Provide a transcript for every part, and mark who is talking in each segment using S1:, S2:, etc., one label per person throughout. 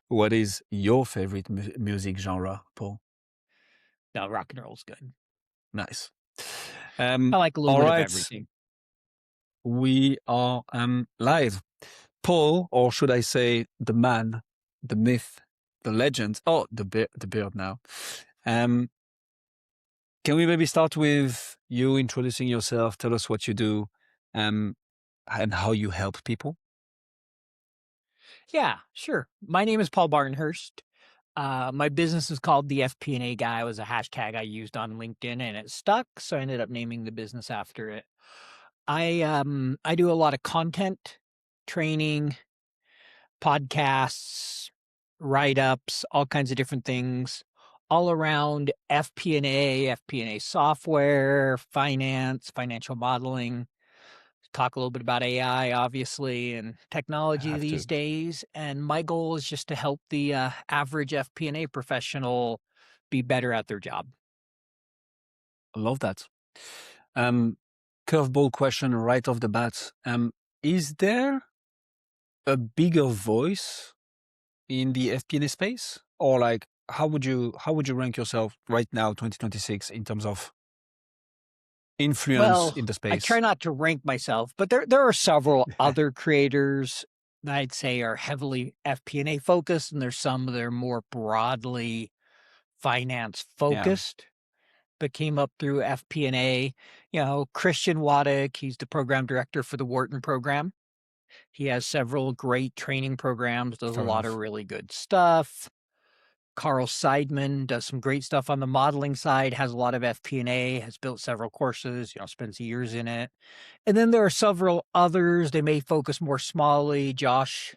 S1: What is your favorite music genre, Paul?
S2: No, rock and roll's good.
S1: Nice.
S2: I like a little
S1: All
S2: bit of
S1: right,
S2: everything.
S1: we are live. Paul, or should I say the man, the myth, the legend, oh, the beard now. Um, can we maybe start with you introducing yourself? Tell us what you do, um, and how you help people.
S2: Yeah, sure. My name is Paul Barnhurst. My business is called the FP&A Guy. It was a hashtag I used on LinkedIn and it stuck, so I ended up naming the business after it. I do a lot of content, training, podcasts, write-ups, all kinds of different things all around FP&A software, finance, financial modeling. Talk a little bit about AI, obviously, and
S1: I
S2: technology
S1: have
S2: these
S1: to.
S2: days. And my goal is just to help the average FP&A professional be better at their job.
S1: I love that. Um, Curveball question right off the bat. Is there a bigger voice in the FP&A space, or like how would you rank yourself right now, 2026, in terms of influence
S2: Well,
S1: in the
S2: I try
S1: space?
S2: not to rank myself, but there are several other creators that I'd say are heavily FP&A focused, and there's some that are more broadly finance
S1: Yeah,
S2: focused, but came up through FP&A. Christian Waddick, he's the program director for the Wharton program. He has several great training programs, does a
S1: fair
S2: lot of
S1: enough.
S2: really good stuff. Carl Seidman does some great stuff on the modeling side, has a lot of FP&A, has built several courses, spends years in it. And then there are several others. They may focus more smallly. Josh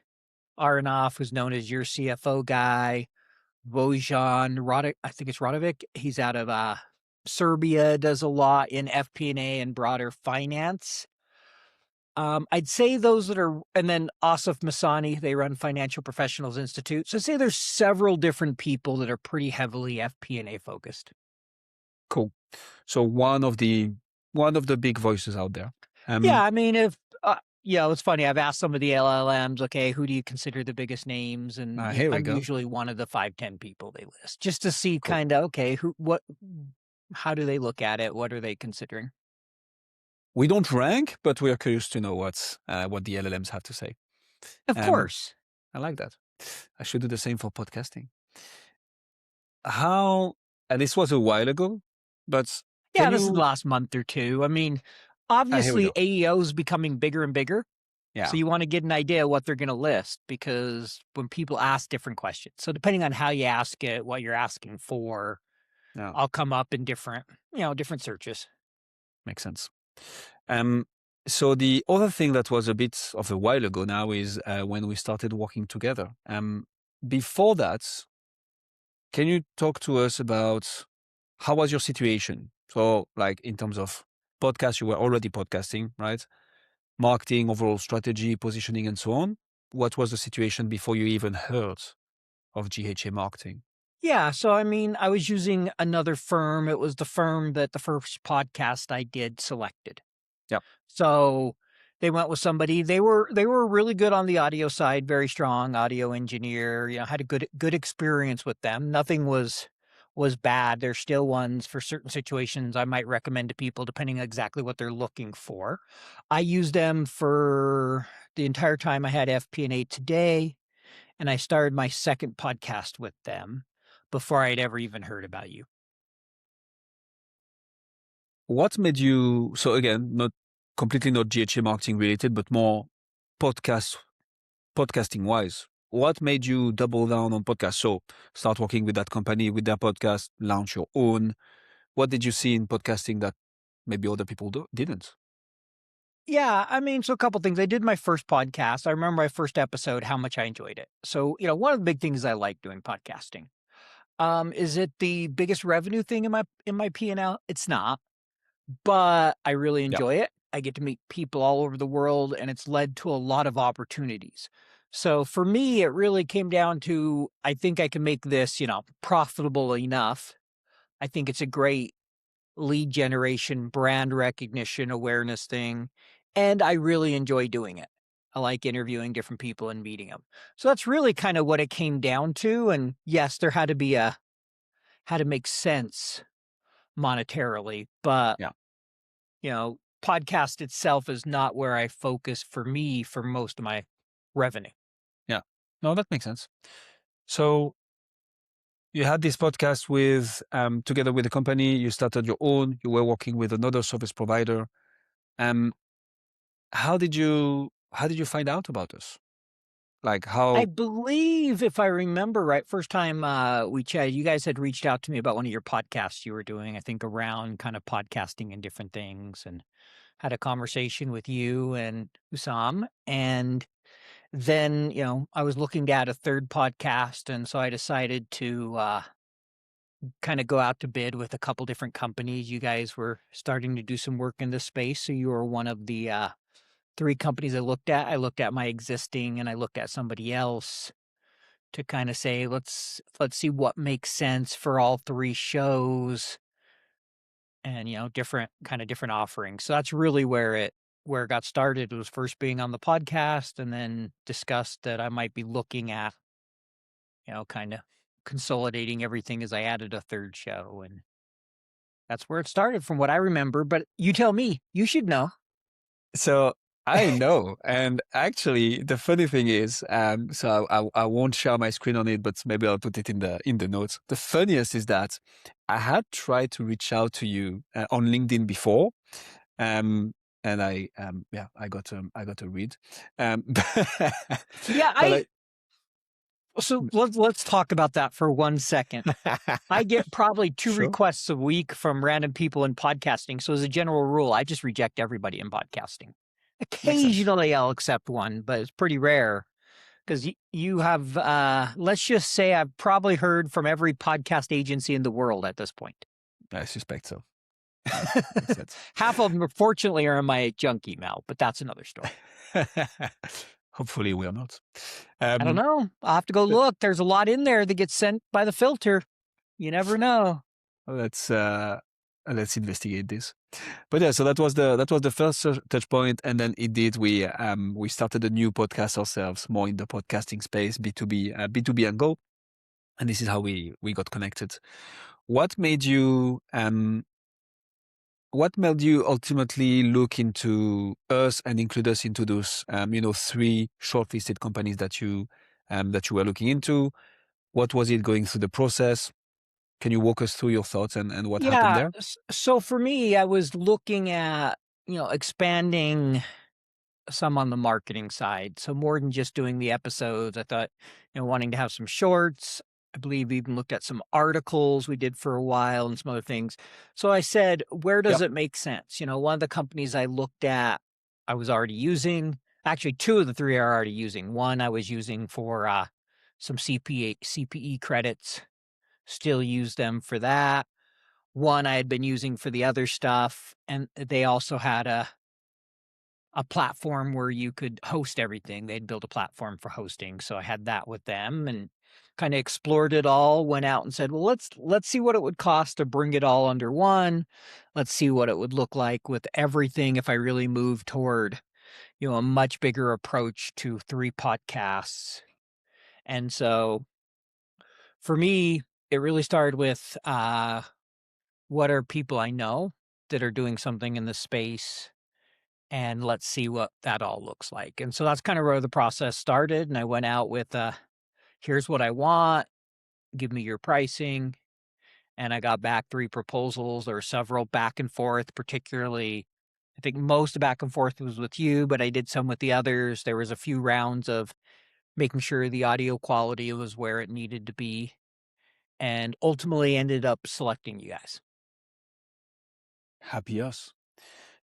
S2: Aronoff, who's known as your CFO guy, Bojan Rodic, I think it's Rodovic. He's out of Serbia, does a lot in FP&A and broader finance. I'd say those that are, and then Asif Masani, they run Financial Professionals Institute. So I'd say there's several different people that are pretty heavily FP&A focused.
S1: Cool. So one of the big voices out there.
S2: Yeah,
S1: Um,
S2: I mean, if it's funny. I've asked some of the LLMs, okay, who do you consider the biggest names? And
S1: Here we
S2: I'm
S1: go.
S2: usually one of the 5, 10 people they list, just to see
S1: Cool.
S2: kind of okay, how do they look at it? What are they considering?
S1: We don't rank, but we are curious to know what the LLMs have to say.
S2: Of
S1: Um,
S2: course.
S1: I like that. I should do the same for podcasting. How? And this was a while ago, but
S2: Yeah,
S1: can
S2: this is the
S1: you?
S2: last month or two. I mean,
S1: Here we
S2: obviously
S1: go.
S2: AEO is becoming bigger and bigger. So
S1: Yeah.
S2: you want to get an idea what they're going to list because when people ask different questions. So depending on how you ask it, what you're asking for,
S1: Yeah.
S2: I'll come up in different searches.
S1: Makes sense. Um, so the other thing that was a bit of a while ago now is when we started working together. Before that, can you talk to us about how was your situation? So, like in terms of podcast, you were already podcasting, right? Marketing, overall strategy, positioning, and so on. What was the situation before you even heard of GHA marketing?
S2: Yeah, so I mean, I was using another firm. It was the firm that the first podcast I did selected.
S1: Yep,
S2: So they went with somebody. They were really good on the audio side, very strong audio engineer. Had a good experience with them. Nothing was bad. There's still ones for certain situations I might recommend to people depending on exactly what they're looking for. I used them for the entire time I had FP&A Today, and I started my second podcast with them before I'd ever even heard about you.
S1: what made you, so again, not completely not GHA marketing related, but more podcast podcasting wise, what made you double down on podcast? So start working with that company with their podcast, launch your own. What did you see in podcasting that maybe other people didn't?
S2: Yeah, I mean, so a couple things. I did my first podcast. I remember my first episode, how much I enjoyed it. So, one of the big things I like doing podcasting. Is it the biggest revenue thing in my P&L? It's not, but I really
S1: Yeah.
S2: enjoy it. I get to meet people all over the world and it's led to a lot of opportunities. So for me, it really came down to I think I can make this, profitable enough. I think it's a great lead generation, brand recognition, awareness thing, and I really enjoy doing it. I like interviewing different people and meeting them. So that's really kind of what it came down to. And yes, there had to make sense monetarily, but
S1: Yeah.
S2: podcast itself is not where I focus for me for most of my revenue.
S1: Yeah. No, that makes sense. So you had this podcast with together with the company. You started your own. You were working with another service provider. Um, how did you find out about us? Like
S2: I
S1: how?
S2: believe if I remember right, first time we chatted, you guys had reached out to me about one of your podcasts you were doing, I think around kind of podcasting and different things, and had a conversation with you and Usam. And then, I was looking at a third podcast. And so I decided to kind of go out to bid with a couple different companies. You guys were starting to do some work in this space. So you were one of the three companies I looked at. I looked at my existing and I looked at somebody else to kind of say, let's see what makes sense for all three shows and different offerings. So that's really where it got started. It was first being on the podcast and then discussed that I might be looking at, kind of consolidating everything as I added a third show. And that's where it started from what I remember. But you tell me, you should know.
S1: So I know, and actually, the funny thing is, so I won't share my screen on it, but maybe I'll put it in the notes. The funniest is that I had tried to reach out to you on LinkedIn before, um, and I got a read,
S2: Yeah,
S1: but
S2: so let's talk about that for 1 second. I get probably 2
S1: sure,
S2: requests a week from random people in podcasting, so as a general rule, I just reject everybody in podcasting.
S1: makes sense.
S2: Occasionally, I'll accept one, but it's pretty rare because you have, let's just say I've probably heard from every podcast agency in the world at this point.
S1: I suspect so. Yeah, makes sense.
S2: Half of them, fortunately, are in my junk email, but that's another story.
S1: Hopefully, we're not.
S2: I don't
S1: Um,
S2: know. I'll have to go look. There's a lot in there that gets sent by the filter. You never know.
S1: let's investigate this. But yeah, so that was the first touch point, and then indeed we started a new podcast ourselves, more in the podcasting space, B2B and Go, and this is how we got connected. What made you what made you ultimately look into us and include us into those three shortlisted companies that you were looking into? What was it going through the process? Can you walk us through your thoughts and what happened
S2: Yeah.
S1: there?
S2: So for me, I was looking at, expanding some on the marketing side. So more than just doing the episodes, I thought, wanting to have some shorts. I believe we even looked at some articles we did for a while and some other things. So I said, where does
S1: Yep.
S2: it make sense? One of the companies I looked at, I was already using. Actually, two of the three are already using. One I was using for some CPE credits, still use them for that. One I had been using for the other stuff, and they also had a platform where you could host everything. They'd built a platform for hosting, so I had that with them and kinda explored it all, went out and said, "Well, let's see what it would cost to bring it all under one. Let's see what it would look like with everything if I really move toward, a much bigger approach to 3 podcasts." And so, for me, it really started with, what are people I know that are doing something in this space, and let's see what that all looks like. And so that's kind of where the process started. And I went out with, here's what I want, give me your pricing. And I got back 3 proposals. There were several back and forth, particularly, I think most back and forth was with you, but I did some with the others. There was a few rounds of making sure the audio quality was where it needed to be, and ultimately ended up selecting you guys.
S1: Happy us.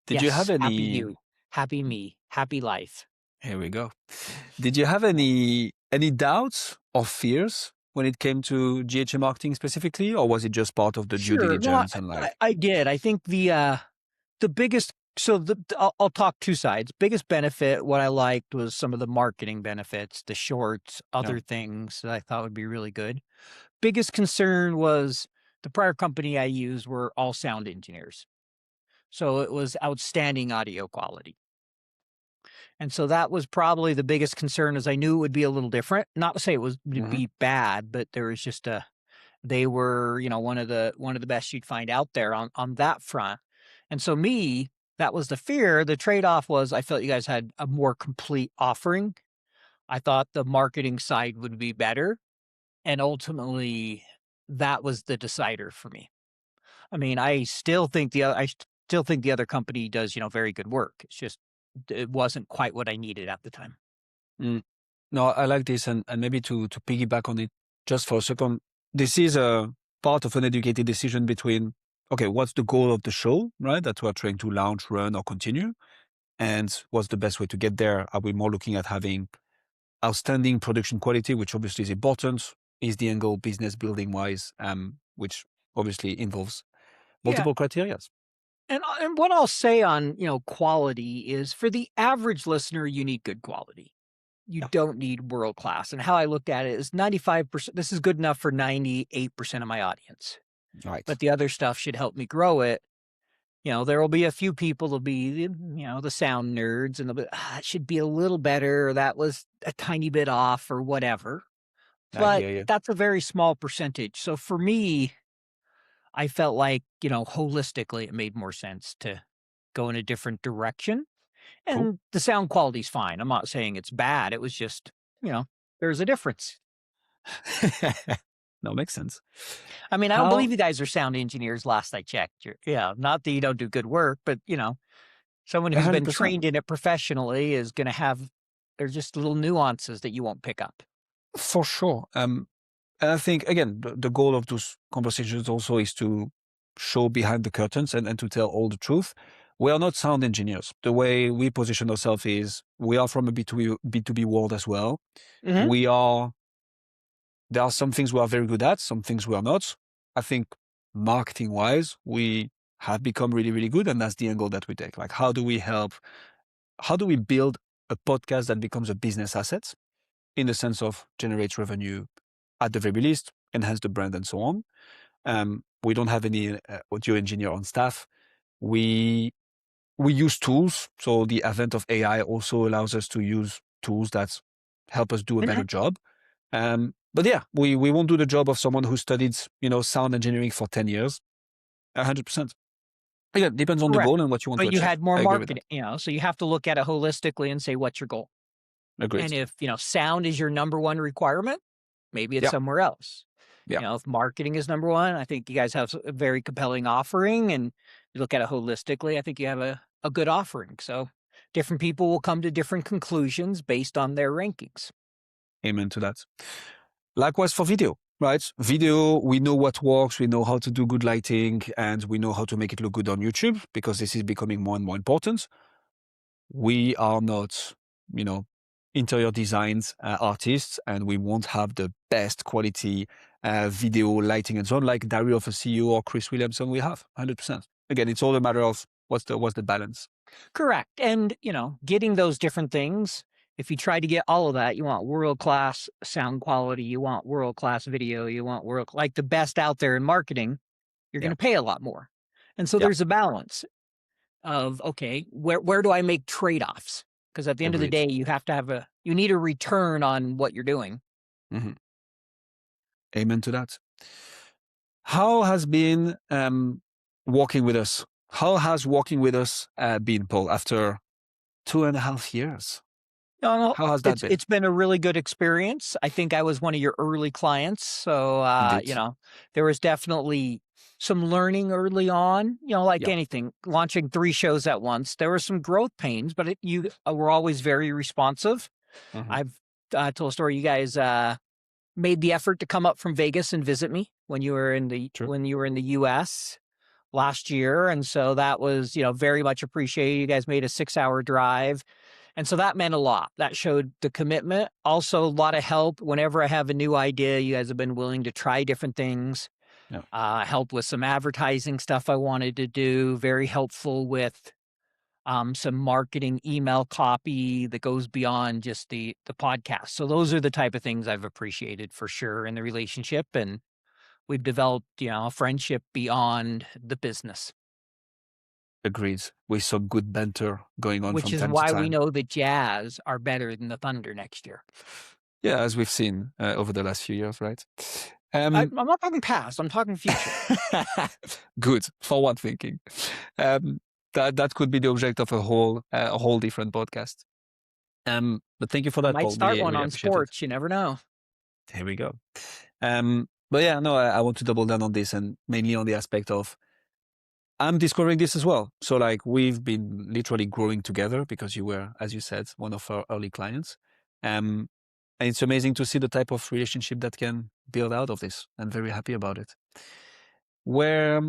S1: Did you have
S2: Yes, happy
S1: any?
S2: you, happy me, happy life.
S1: Here we go. Did you have any doubts or fears when it came to GHA marketing specifically, or was it just part of the due
S2: Sure. No,
S1: diligence and
S2: I did. I think the biggest so I'll talk 2 sides. Biggest benefit, what I liked was some of the marketing benefits, the shorts,
S1: yeah,
S2: other things that I thought would be really good. Biggest concern was the prior company I used were all sound engineers. So it was outstanding audio quality. And so that was probably the biggest concern is I knew it would be a little different. Not to say it was would
S1: Hmm.
S2: be bad, but there was just they were, one of the best you'd find out there on that front. And so that was the fear. The trade-off was I felt you guys had a more complete offering. I thought the marketing side would be better. And ultimately that was the decider for me. I mean, I still think the other company does, very good work. It's just it wasn't quite what I needed at the time.
S1: Mm. No, I like this, and maybe to piggyback on it just for a second, this is a part of an educated decision between, okay, what's the goal of the show, right? That we're trying to launch, run, or continue, and what's the best way to get there? Are we more looking at having outstanding production quality, which obviously is important? Is the angle business building wise, which obviously involves
S2: Yeah.
S1: multiple criteria?
S2: And what I'll say on, quality is for the average listener, you need good quality. You
S1: Yeah,
S2: don't need world class. And how I looked at it is 95%, this is good enough for 98% of my audience.
S1: right.
S2: But the other stuff should help me grow it. There will be a few people that'll be, the sound nerds and they'll be, it should be a little better, or that was a tiny bit off or whatever.
S1: I
S2: But
S1: hear you.
S2: that's a very small percentage. So for me, I felt like, holistically, it made more sense to go in a different direction.
S1: Cool.
S2: And the sound quality's fine. I'm not saying it's bad. It was just, there's a difference.
S1: No, makes sense.
S2: I mean, I don't
S1: How
S2: believe you guys are sound engineers last I checked. Yeah, not that you don't do good work, but, someone who's been
S1: 100%.
S2: trained in it professionally is going to have, there's just little nuances that you won't pick up.
S1: For sure. And I think, again, the goal of those conversations also is to show behind the curtains and to tell all the truth. We are not sound engineers. The way we position ourselves is we are from a B2B world as well.
S2: Hmm.
S1: We are, there are some things we are very good at, some things we are not. I think marketing wise, we have become really, really good. And that's the angle that we take. Like, how do we build a podcast that becomes a business asset in the sense of generates revenue at the very least, enhance the brand and so on. We don't have any audio engineer on staff. We use tools. So the advent of AI also allows us to use tools that help us do a
S2: Hmm.
S1: better job. But yeah, we won't do the job of someone who studied, sound engineering for 10 years, 100%. Again, depends on the
S2: Correct.
S1: goal and what you want to
S2: But you
S1: achieve.
S2: had more
S1: I agree with that.
S2: marketing, so you have to look at it holistically and say, what's your goal?
S1: Agreed.
S2: And if, sound is your number one requirement, maybe it's
S1: Yeah.
S2: somewhere else.
S1: Yeah.
S2: If marketing is number one, I think you guys have a very compelling offering. And you look at it holistically, I think you have a good offering. So different people will come to different conclusions based on their rankings.
S1: Amen to that. Likewise for video, right? Video, we know what works, we know how to do good lighting, and we know how to make it look good on YouTube because this is becoming more and more important. We are not, you know, interior designs artists, and we won't have the best quality video lighting and so on like Dario of a CEO or Chris Williamson we have, 100%. Again, it's all a matter of what's the balance.
S2: Correct. And, getting those different things, if you try to get all of that, you want world class sound quality, you want world class video, you want like the best out there in marketing, you're going
S1: Yeah,
S2: to pay a lot more. And so
S1: yeah,
S2: there's a balance of, okay, where do I make trade-offs? Because at the end of the
S1: agreed.
S2: day, you need a return on what you're doing.
S1: Hmm. Amen to that. How has been working with us? How has working with us been, Paul, after 2.5 years?
S2: No, no,
S1: How has that been?
S2: it's been a really good experience. I think I was one of your early clients, so
S1: Indeed.
S2: there was definitely some learning early on. Like
S1: Yeah.
S2: anything, launching 3 shows at once, there were some growth pains, but you were always very responsive.
S1: Hmm.
S2: I've told a story. You guys made the effort to come up from Vegas and visit me when you were in the
S1: True.
S2: U.S. last year, and so that was very much appreciated. You guys made a 6-hour drive. And so that meant a lot. That showed the commitment. Also, a lot of help. Whenever I have a new idea, you guys have been willing to try different things,
S1: Yeah.
S2: help with some advertising stuff I wanted to do, very helpful with some marketing email copy that goes beyond just the podcast. So those are the type of things I've appreciated for sure in the relationship. And we've developed, a friendship beyond the business.
S1: Agreed. With some good banter going on
S2: which
S1: from
S2: is
S1: time to
S2: why we
S1: time.
S2: know the Jazz are better than the Thunder next year.
S1: Yeah, as we've seen over the last few years, right?
S2: I'm not talking past, I'm talking future.
S1: Good, forward thinking. That could be the object of a whole different podcast. But thank you for
S2: I
S1: that,
S2: might
S1: Paul.
S2: start
S1: Really,
S2: one
S1: really
S2: on
S1: appreciate it.
S2: sports, you never know.
S1: Here we go. But yeah, no, I want to double down on this, and mainly on the aspect of I'm discovering this as well. So like we've been literally growing together because you were, as you said, one of our early clients. And it's amazing to see the type of relationship that can build out of this. I'm very happy about it. Where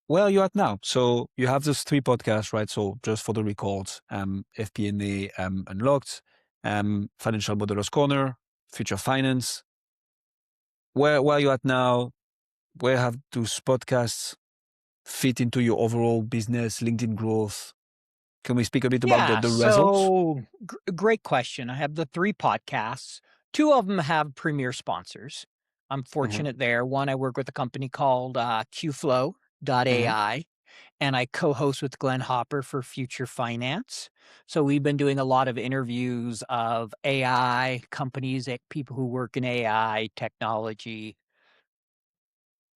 S1: are you at now? So you have those 3 podcasts, right? So just for the records, FP&A Unlocked, Financial Modelers Corner, Future Finance. Where are you at now? Where have those podcasts fit into your overall business, LinkedIn growth? Can we speak a bit about
S2: Yeah,
S1: the results?
S2: so great question. I have the 3 podcasts. 2 of them have premier sponsors. I'm
S1: Hmm.
S2: fortunate there. One, I work with a company called
S1: Hmm.
S2: QFlow.ai, and I co-host with Glenn Hopper for Future Finance. So we've been doing a lot of interviews of AI companies, people who work in AI technology,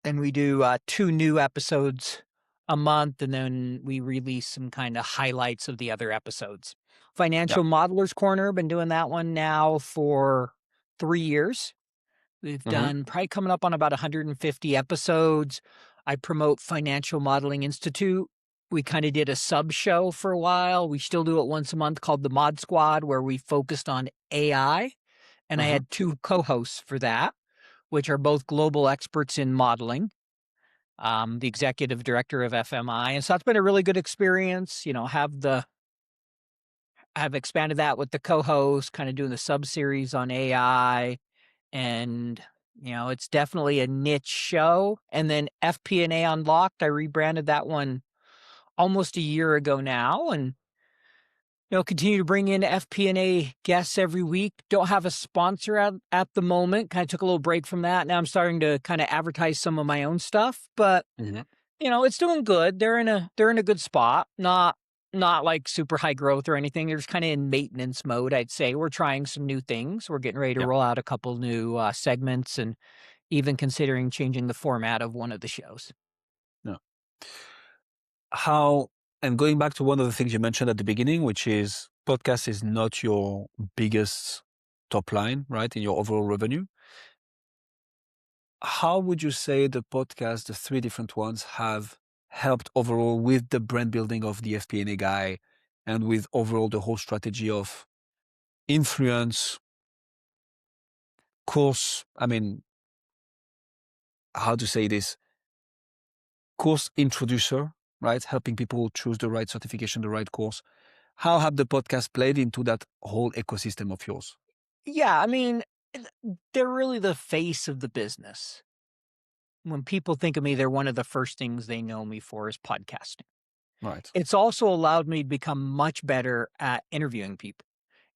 S2: and we do 2 new episodes a month, and then we release some kind of highlights of the other episodes.
S1: Yeah.
S2: Financial Modelers Corner, been doing that one now for 3 years. We've
S1: Hmm.
S2: done probably coming up on about 150 episodes. I promote Financial Modeling Institute. We kind of did a sub show for a while. We still do it once a month called the Mod Squad, where we focused on AI. And I
S1: Uh-huh.
S2: had 2 co-hosts for that, which are both global experts in modeling. The executive director of FMI. And so that's been a really good experience. Have expanded that with the co-host, kind of doing the sub series on AI. And, it's definitely a niche show. And then FP&A Unlocked, I rebranded that one almost a year ago now. And, continue to bring in FP&A guests every week. Don't have a sponsor at the moment. Kind of took a little break from that. Now I'm starting to kind of advertise some of my own stuff, but
S1: Hmm.
S2: it's doing good. They're in a good spot. Not like super high growth or anything. They're just kind of in maintenance mode, I'd say. We're trying some new things. We're getting ready to
S1: Yeah.
S2: roll out a couple new segments and even considering changing the format of one of the shows.
S1: Yeah. How, and going back to one of the things you mentioned at the beginning, which is podcast is not your biggest top line, right, in your overall revenue. How would you say the podcast, the 3 different ones, have helped overall with the brand building of the FP&A Guy and with overall the whole strategy of influence, course, I mean, how to say this, course introducer, right? Helping people choose the right certification, the right course. How have the podcast played into that whole ecosystem of yours?
S2: Yeah, I mean, they're really the face of the business. When people think of me, they're one of the first things they know me for is podcasting.
S1: Right.
S2: It's also allowed me to become much better at interviewing people.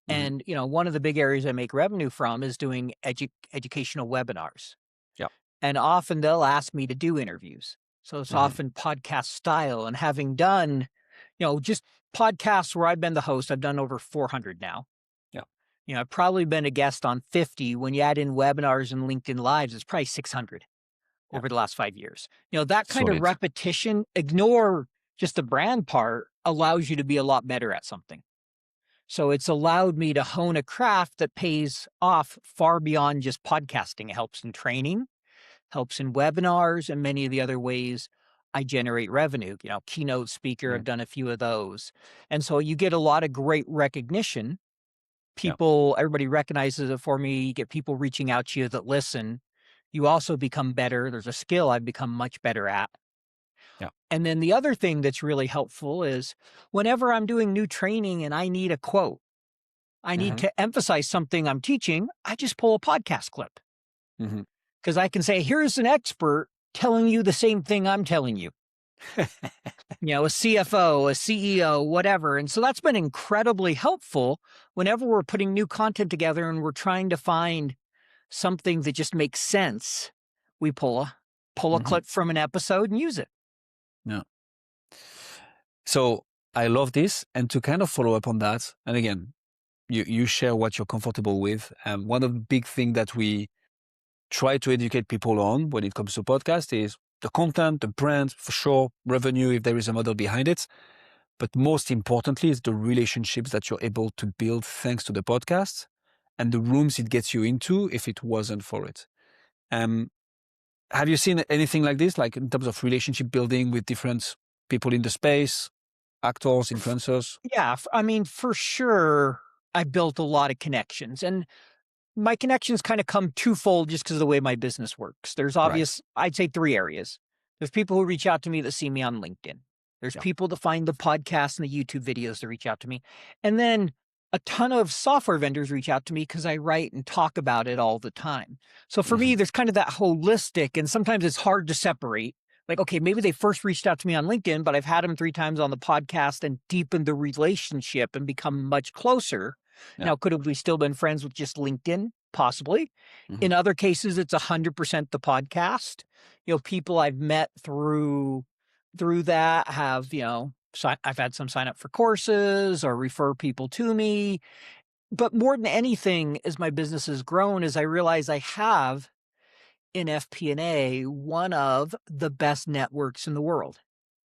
S1: Hmm.
S2: And, one of the big areas I make revenue from is doing educational webinars.
S1: Yeah.
S2: And often they'll ask me to do interviews. So it's
S1: Hmm.
S2: often podcast style. And having done, just podcasts where I've been the host, I've done over 400 now.
S1: Yeah.
S2: I've probably been a guest on 50. When you add in webinars and LinkedIn Lives, it's probably 600
S1: Yeah.
S2: over the last 5 years. That kind of
S1: Solid.
S2: repetition, ignore just the brand part, allows you to be a lot better at something. So it's allowed me to hone a craft that pays off far beyond just podcasting. It helps in training, helps in webinars, and many of the other ways I generate revenue. Keynote speaker,
S1: Mm.
S2: I've done a few of those. And so you get a lot of great recognition.
S1: Yeah.
S2: Everybody recognizes it for me. You get people reaching out to you that listen. You also become better. There's a skill I've become much better at.
S1: Yeah.
S2: And then the other thing that's really helpful is whenever I'm doing new training and I need a quote, I need
S1: Hmm.
S2: to emphasize something I'm teaching, I just pull a podcast clip
S1: Hmm.
S2: because I can say, here's an expert telling you the same thing I'm telling you. A CFO, a CEO, whatever. And so that's been incredibly helpful whenever we're putting new content together and we're trying to find something that just makes sense. We pull a
S1: Hmm.
S2: clip from an episode and use it.
S1: Yeah. So I love this. And to kind of follow up on that, and again, you share what you're comfortable with. One of the big things that we try to educate people on when it comes to podcast is the content, the brand, for sure, revenue, if there is a model behind it. But most importantly, is the relationships that you're able to build thanks to the podcast and the rooms it gets you into if it wasn't for it. Have you seen anything like this, like in terms of relationship building with different people in the space, actors, influencers?
S2: Yeah, I mean, for sure, I built a lot of connections, and my connections kind of come twofold just because of the way my business works. There's
S1: Right.
S2: I'd say 3 areas. There's people who reach out to me that see me on LinkedIn. There's
S1: Yeah.
S2: people that find the podcast and the YouTube videos that reach out to me. And then a ton of software vendors reach out to me because I write and talk about it all the time. So for
S1: Hmm.
S2: me, there's kind of that holistic, and sometimes it's hard to separate. Like, okay, maybe they first reached out to me on LinkedIn, but I've had them 3 times on the podcast and deepened the relationship and become much closer.
S1: Yeah.
S2: Now, could have we still been friends with just LinkedIn? Possibly.
S1: Hmm.
S2: In other cases, it's 100% the podcast. People I've met through that have, I've had some sign up for courses or refer people to me. But more than anything, as my business has grown, is I realize I have in FP&A one of the best networks in the world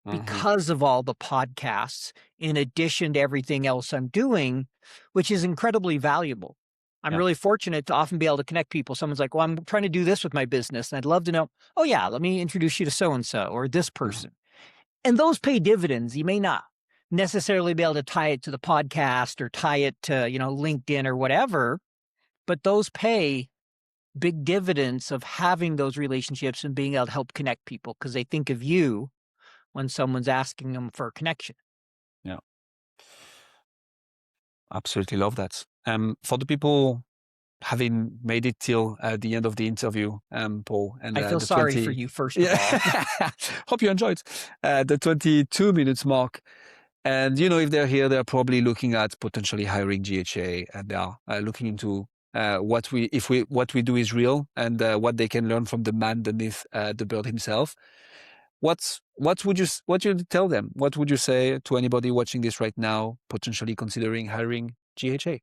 S1: Hmm.
S2: because of all the podcasts, in addition to everything else I'm doing, which is incredibly valuable. I'm
S1: Yeah.
S2: really fortunate to often be able to connect people. Someone's like, well, I'm trying to do this with my business. And I'd love to know, oh, yeah, let me introduce you to so and so or this
S1: Mhm.
S2: person. And those pay dividends. You may not necessarily be able to tie it to the podcast or tie it to, LinkedIn or whatever, but those pay big dividends of having those relationships and being able to help connect people because they think of you when someone's asking them for a connection.
S1: Yeah. Absolutely love that. For the people having made it till the end of the interview, Paul, and
S2: I feel
S1: the
S2: sorry for
S1: 20,
S2: you, first of
S1: yeah,
S2: all.
S1: hope you enjoyed the 22 minutes mark. And, if they're here, they're probably looking at potentially hiring GHA, and they are looking into what we do is real, and what they can learn from the man beneath the bird himself. What would you tell them? What would you say to anybody watching this right now, potentially considering hiring GHA?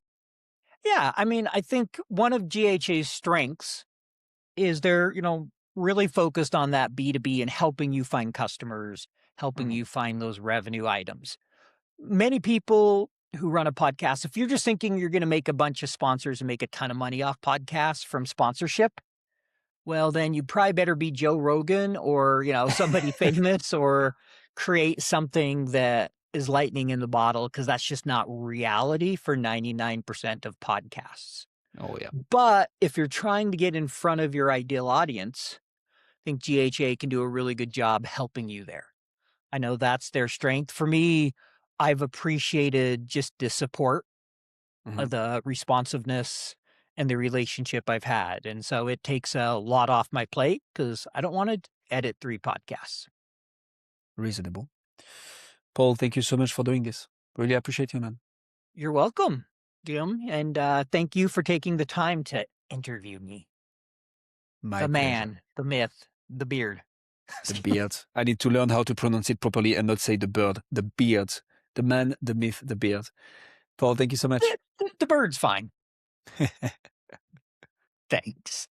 S2: Yeah, I mean, I think one of GHA's strengths is they're, really focused on that B2B and helping you find customers, helping
S1: Mhm.
S2: you find those revenue items. Many people who run a podcast, if you're just thinking you're going to make a bunch of sponsors and make a ton of money off podcasts from sponsorship, well, then you probably better be Joe Rogan or, somebody famous or create something that is lightning in the bottle because that's just not reality for 99% of podcasts.
S1: Oh yeah.
S2: But if you're trying to get in front of your ideal audience, I think GHA can do a really good job helping you there. I know that's their strength. For me, I've appreciated just the support,
S1: Mhm.
S2: the responsiveness, and the relationship I've had. And so it takes a lot off my plate because I don't want to edit 3 podcasts.
S1: Reasonable. Paul, thank you so much for doing this. Really appreciate you, man.
S2: You're welcome, Jim. And thank you for taking the time to interview me.
S1: My
S2: The
S1: pleasure.
S2: man, the myth, the beard.
S1: The beard. I need to learn how to pronounce it properly and not say the bird. The beard. The man, the myth, the beard. Paul, thank you so much.
S2: The bird's fine. Thanks.